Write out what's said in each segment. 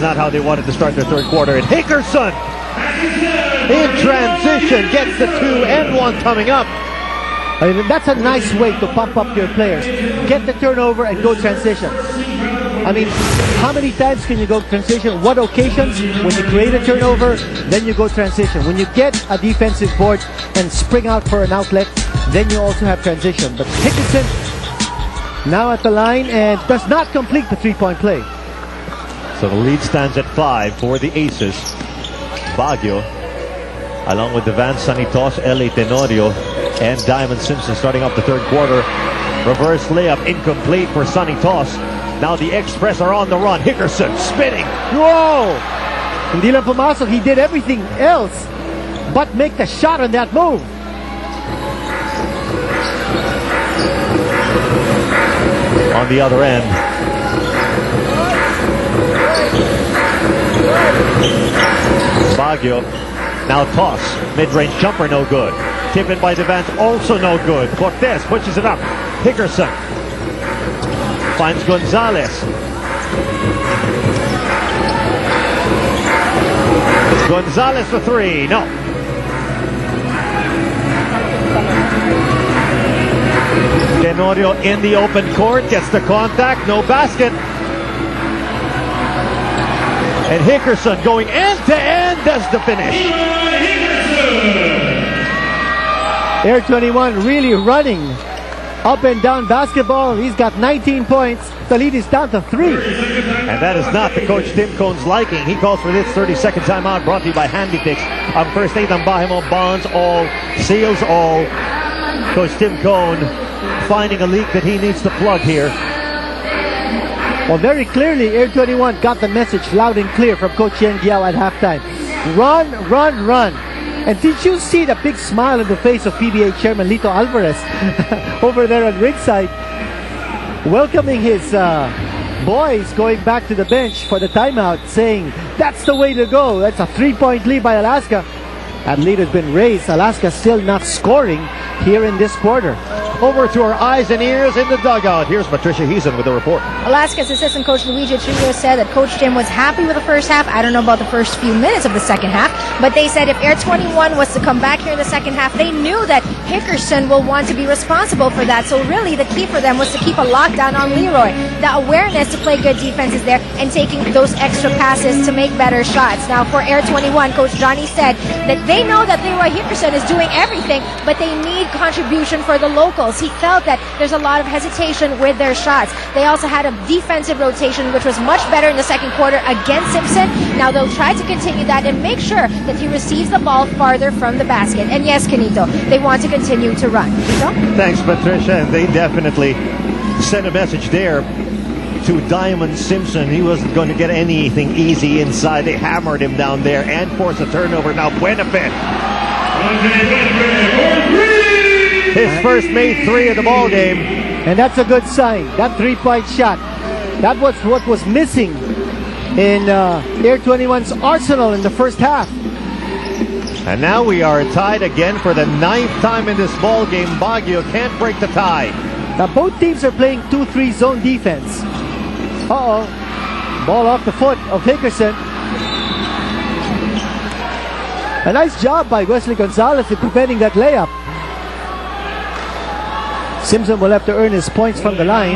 not how they wanted to start their third quarter. And Hickerson in transition gets the 2 and 1 coming up. I mean, that's a nice way to pump up your players. Get the turnover and go transition. I mean, how many times can you go transition? What occasions? When you create a turnover, then you go transition. When you get a defensive board and spring out for an outlet, then you also have transition. But Hickerson now at the line and does not complete the three-point play. So the lead stands at 5 for the Aces. Baguio, along with the Van Sanitos, L.A. Tenorio, and Diamond Simpson starting up the third quarter. Reverse layup incomplete for Sanitos. Now the Express are on the run. Hickerson spinning. Whoa! Hindi lang pumasok. He did everything else but make the shot on that move. On the other end, Baguio now toss. Mid-range jumper no good. Tip in by Devant also no good. Cortez pushes it up. Hickerson finds Gonzalez. Gonzalez for 3. No. Tenorio in the open court, gets the contact, no basket. And Hickerson going end-to-end does the finish. Air21 really running up and down basketball. He's got 19 points. The lead is down to 3. And that is not the Coach Tim Cone's liking. He calls for this 30-second timeout brought to you by Handy Picks. On first aid ang bahay mo, bonds all, seals all. Coach Tim Cone finding a leak that he needs to plug here. Well, very clearly, Air21 got the message loud and clear from Coach Yen Giao at halftime. Run, run, run. And did you see the big smile on the face of PBA Chairman Lito Alvarez over there at ringside, welcoming his boys going back to the bench for the timeout, saying, that's the way to go. That's a 3-point lead by Alaska. That lead has been raised. Alaska still not scoring here in this quarter. Over to our eyes and ears in the dugout. Here's Patricia Heason with the report. Alaska's assistant coach Luigi Trillo said that Coach Tim was happy with the first half. I don't know about the first few minutes of the second half, but they said if Air21 was to come back here in the second half, they knew that Hickerson will want to be responsible for that. So really the key for them was to keep a lockdown on Leroy. The awareness to play good defense is there and taking those extra passes to make better shots. Now for Air21, Coach Johnny said that they know that Leroy Hickerson is doing everything, but they need contribution for the locals. He felt that there's a lot of hesitation with their shots. They also had a defensive rotation, which was much better in the second quarter against Simpson. Now they'll try to continue that and make sure that he receives the ball farther from the basket. And yes, Canito, they want to continue to run. Canito? Thanks, Patricia. They definitely sent a message there to Diamond Simpson. He wasn't going to get anything easy inside. They hammered him down there and forced a turnover. Now Buenafit. His first made 3 of the ball game. And that's a good sign. That 3-point shot. That was what was missing in Air21's arsenal in the first half. And now we are tied again for the 9th time in this ball game. Baguio can't break the tie. Now both teams are playing 2-3 zone defense. Uh-oh. Ball off the foot of Hickerson. A nice job by Wesley Gonzalez in preventing that layup. Simpson will have to earn his points from the line.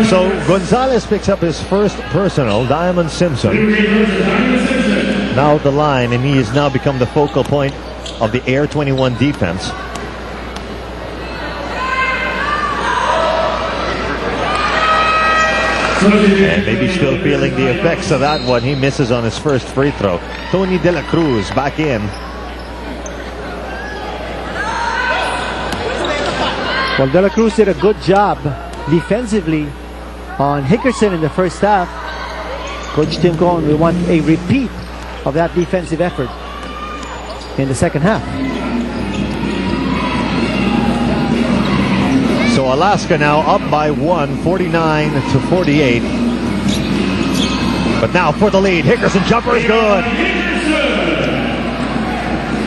So Gonzalez picks up his first personal. Diamond Simpson now at the line, and he has now become the focal point of the Air21 defense. And maybe still feeling the effects of that one. He misses on his first free throw. Tony De La Cruz back in. Well, De La Cruz did a good job defensively on Hickerson in the first half. Coach Tim Cone will want a repeat of that defensive effort in the second half. So Alaska now up by 1, 49-48. But now for the lead. Hickerson jumper is good.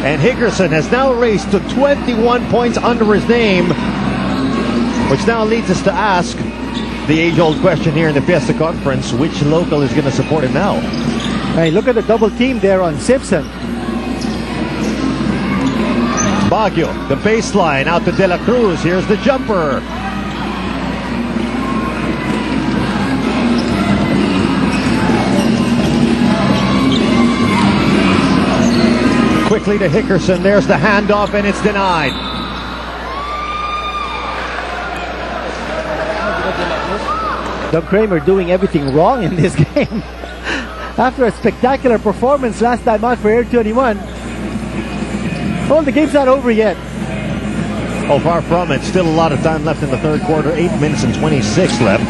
And Hickerson has now raced to 21 points under his name, which now leads us to ask, the age-old question here in the Fiesta Conference, which local is going to support him now? Hey, look at the double team there on Simpson. Baguio, the baseline, out to De La Cruz. Here's the jumper. Quickly to Hickerson. There's the handoff, and it's denied. Doug Kramer doing everything wrong in this game. After a spectacular performance last time out for Air21. Well, the game's not over yet. Oh, far from it. Still a lot of time left in the third quarter. 8 minutes and 26 left.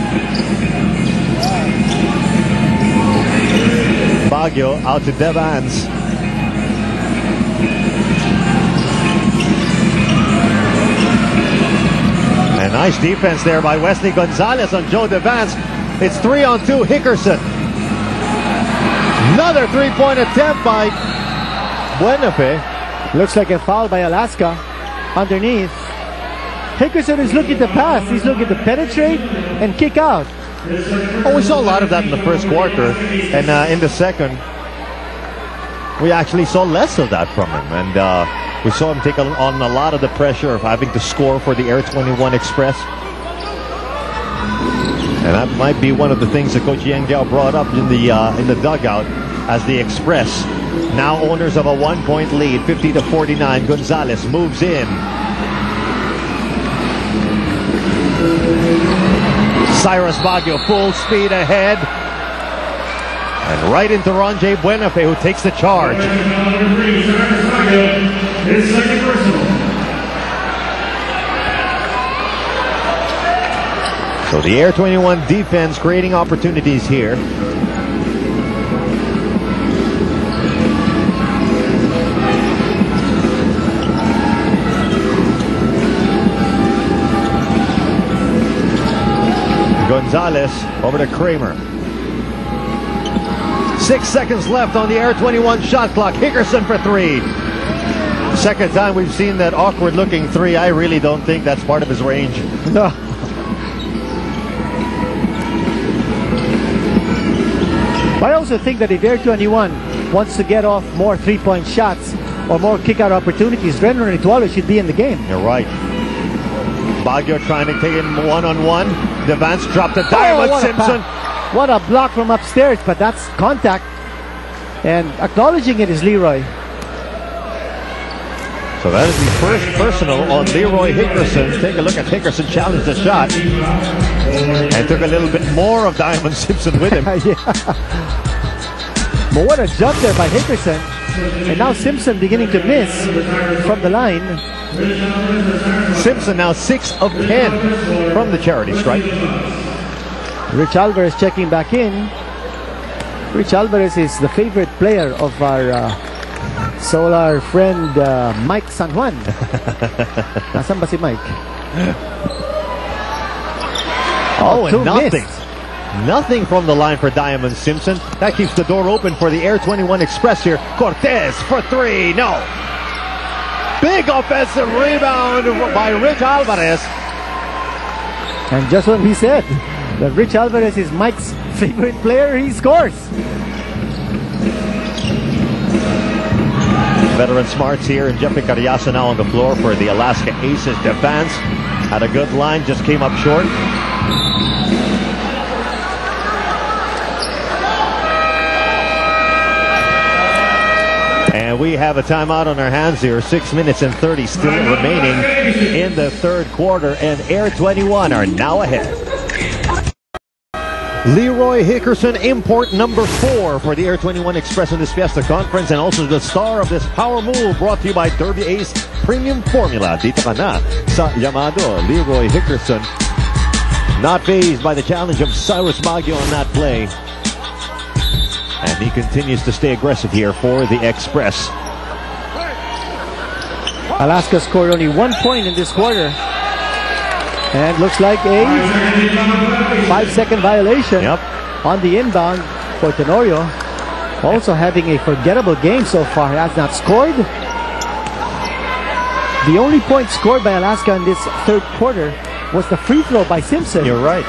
Baguio out to Devans. A nice defense there by Wesley Gonzalez on Joe Devans. It's 3-on-2, Hickerson. Another three-point attempt by Buenafe. Looks like a foul by Alaska underneath. Hickerson is looking to pass. He's looking to penetrate and kick out. Oh, we saw a lot of that in the first quarter. And in the second, we actually saw less of that from him. And we saw him take on a lot of the pressure of having to score for the Air21 Express. And that might be one of the things that Coach Yang Giao brought up in the dugout, as the Express, now owners of a 1-point lead, 50-49. Gonzalez moves in. Cyrus Baguio full speed ahead. And right into Ronjay Buenafe, who takes the charge. So the Air21 defense creating opportunities here. Gonzalez over to Kramer. 6 seconds left on the Air21 shot clock. Hickerson for three. Second time we've seen that awkward looking three. I really don't think that's part of his range. No. I also think that if Air21 wants to get off more three-point shots or more kick-out opportunities, Renner and Itualo should be in the game. You're right. Baguio trying to take him one-on-one. Devans dropped a diamond. Simpson. What a block from upstairs, but that's contact. And acknowledging it is Leroy. So that is the first personal on Leroy Hickerson. Take a look at Hickerson challenge the shot. And took a little bit more of Diamond Simpson with him. Yeah. But what a jump there by Hickerson. And now Simpson beginning to miss from the line. Simpson now 6 of 10 from the charity stripe. Rich Alvarez checking back in. Rich Alvarez is the favorite player of our solar friend Mike San Juan. Nasaan ba si Mike? Oh, and nothing. Missed. Nothing from the line for Diamond Simpson. That keeps the door open for the Air21 Express here. Cortez for three. No. Big offensive rebound by Rich Alvarez. And just when we said that Rich Alvarez is Mike's favorite player, he scores. Veteran smarts here, and Jeffrey Carriazo now on the floor for the Alaska Aces. Defense had a good line, just came up short. And we have a timeout on our hands here. 6 minutes and 30 still remaining in the third quarter, and Air21 are now ahead. Leroy Hickerson, import number 4 for the Air21 Express in this Fiesta Conference, and also the star of this power move, brought to you by Derby Ace Premium Formula. Dito ka na sa llamado. Leroy Hickerson, not fazed by the challenge of Cyrus Baguio on that play. And he continues to stay aggressive here for the Express. Alaska scored only 1 point in this quarter. And looks like a 5-second violation on the inbound for Tenorio. Also having a forgettable game so far. He has not scored. The only point scored by Alaska in this third quarter was the free throw by Simpson. You're right.